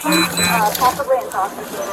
Possibly intoxicated.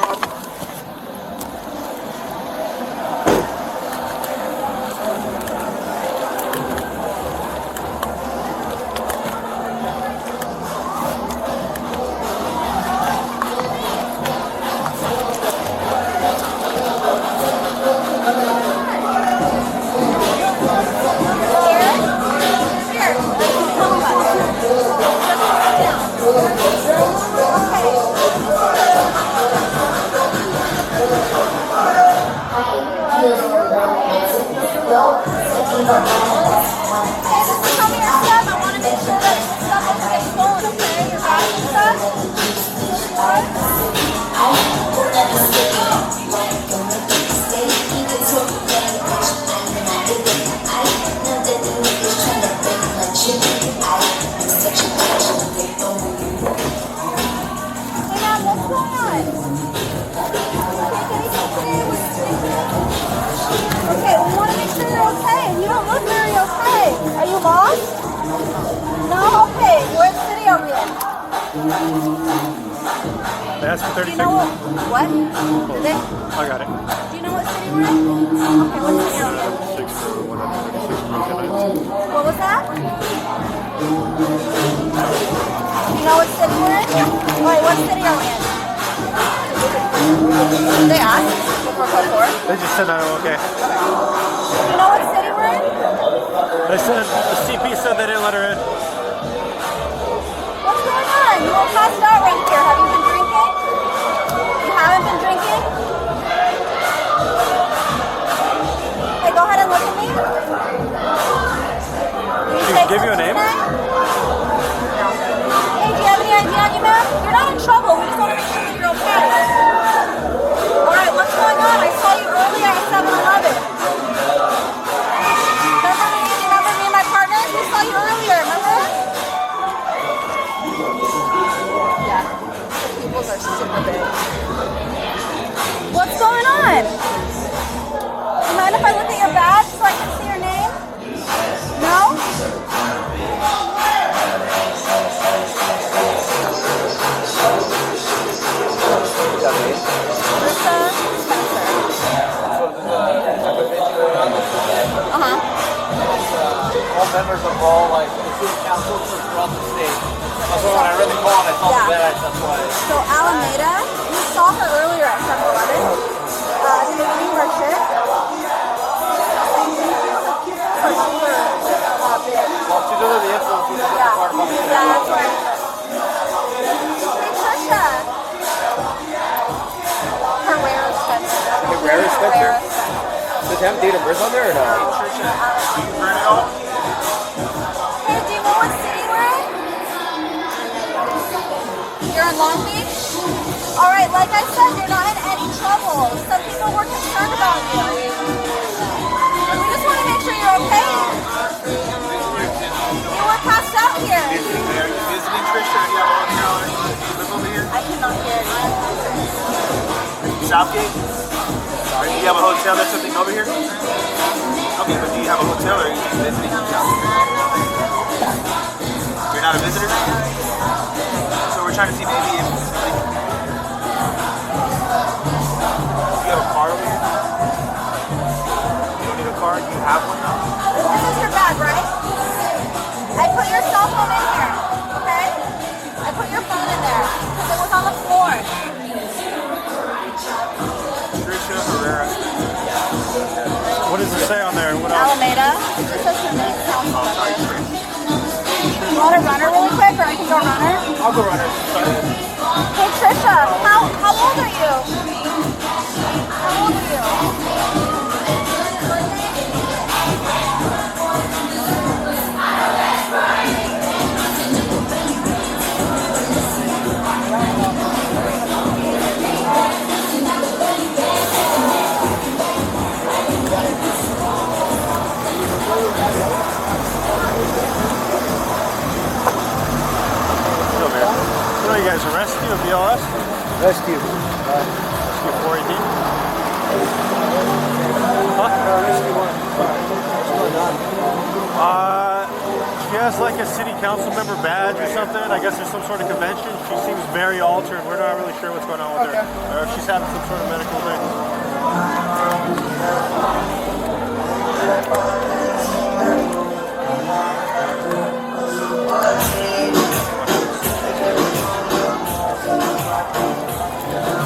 That's for 36? Do you know what? Did they? I got it. Do you know what city we're in? Okay, what city are we in? 6 for 136. What was that? Do you know what city we're in? Wait, what city are we in? Did they ask before code 4? They just said I'm okay. Do you know what city we're in? They said, the CP said they didn't let her in. What's going on? You all passed out right here. Have you been drinking? You haven't been drinking? Hey, go ahead and look at me. She give you a name? No. Hey, do you have any ID on you, ma'am? You're not in trouble. We just want to make sure that you're okay. Alright, what's going on? I saw you earlier at 7-Eleven. Remember me and my partners? We saw you earlier, remember? Yeah, the peoples are super big. What's going on? Do you mind if I look at your badge so I can see your name? No? All members of all the city councils throughout the state. So when I read the call and I saw the badge, that's why. So Alameda, we saw her earlier at 7-Eleven. Taking her shit. Well, she's under the influence. She's just a part of the Yeah, that's right. Hey, Trisha. Herrera Spencer. Herrera Spencer? Does it have date of birth on there or no? Hey, do you know what city we're in? You're in Long Beach? Alright, like I said, you're not in any trouble. Some people were concerned about you. We just want to make sure you're okay. You were passed out here. Are you visiting Trish or do you have a hotel or anything? Do you live over here? I cannot hear you. Southgate? Or do you have a hotel or something over here? Okay, but do you have a hotel or are you just visiting? You're not a visitor? So we're trying to see maybe if you have a car over here? You don't need a car? Do you have one now? This is your bag, right? I put your cell phone in here, okay? I put your phone in there because it was on the floor. Trish Herrera. What does it say on there? What else? Alameda. It just says her name, councilmember. You want to runner really quick, or I can go runner? I'll go runner. Hey Trisha, how old are you? How old are you? What are you guys, a rescue, a BLS? Rescue. Rescue 418? Huh? Rescue 1. What's going on? She has like a city council member badge or something. I guess there's some sort of convention. She seems very altered. We're not really sure what's going on with her. Or if she's having some sort of medical thing.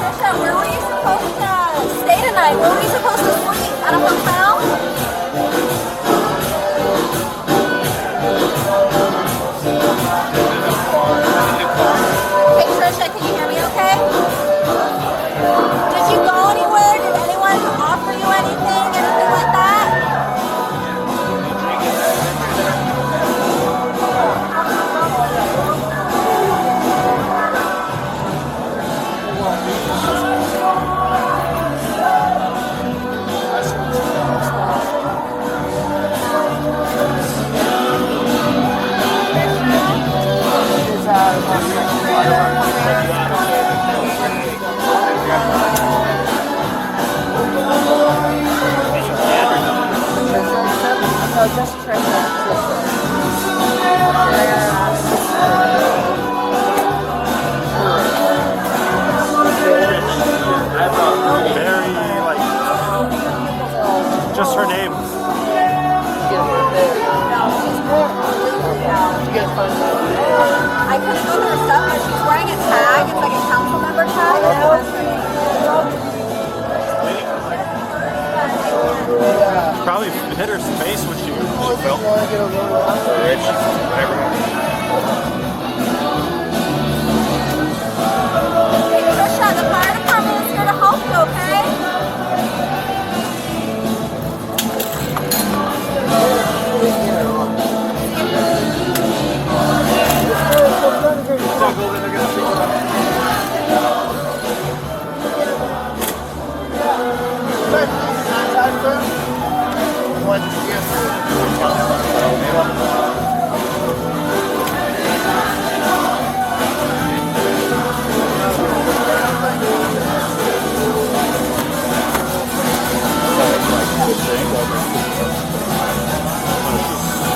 Trisha, where were you supposed to stay tonight? Where were you supposed to sleep? At a hotel? Hey Trisha, can you hear me okay? Did you go anywhere? Did anyone offer you anything? Anything like that? No, just Very like just her name. I couldn't go to her stuff, but she's wearing a tag. It's like a council member tag. Probably hit her face when she fell. Hey Trisha, the fire department is here to help you, okay?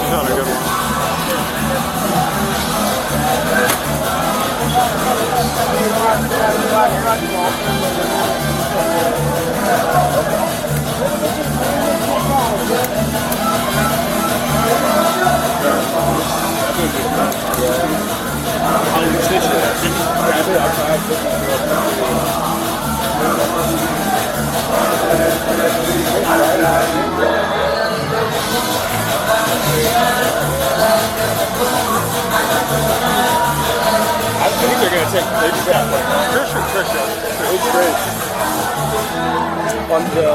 She's on a good one. I think they're gonna take Trish or Trisha? on the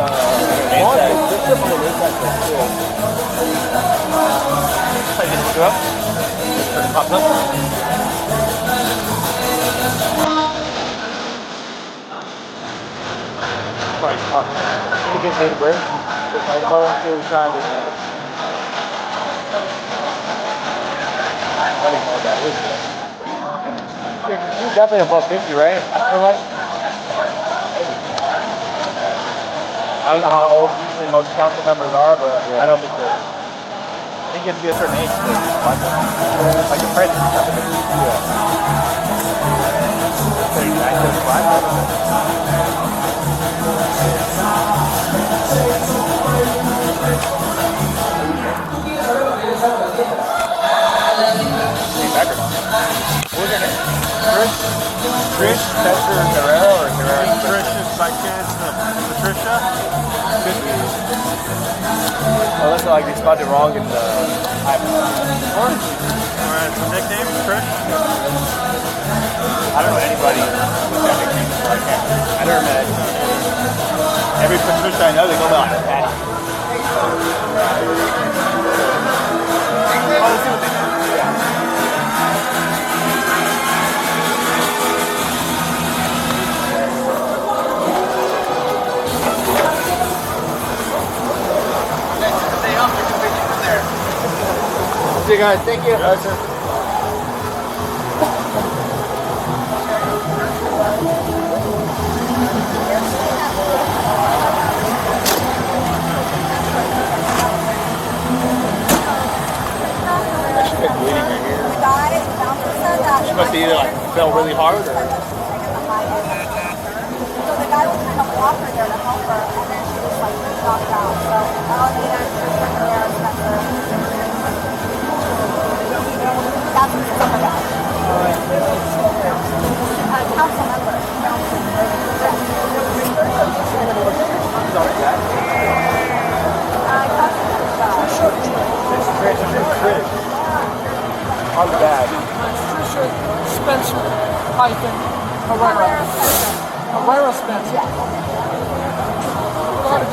Pops up. You can take a break. Like, how long are we trying to? You're definitely above 50, right? Or like, I don't know how old usually most council members are, but I don't think that. I think you have to be a certain age to like a president. Yeah. 39, 35. What was her name? Trish Herrera or Herrera? Trish is by chance Patricia. Unless like they spelled it wrong in the Alright, so nickname Trish. I don't know anybody with that nickname, so I can't. I never met anyone. Every Patricia I know, they go by like Patty. Oh, let's see what they do. See you guys, thank you. Yes, sir. Actually, fell really hard? Or? So the guy was trying to walk her there to help her, and then she was like knocked out. So Alameda, Trish Herrera, Spencer. That's what it's about. Council member. Trish. On the bag. Trish Spencer hyphen Herrera. Herrera Spencer. Yeah. Florida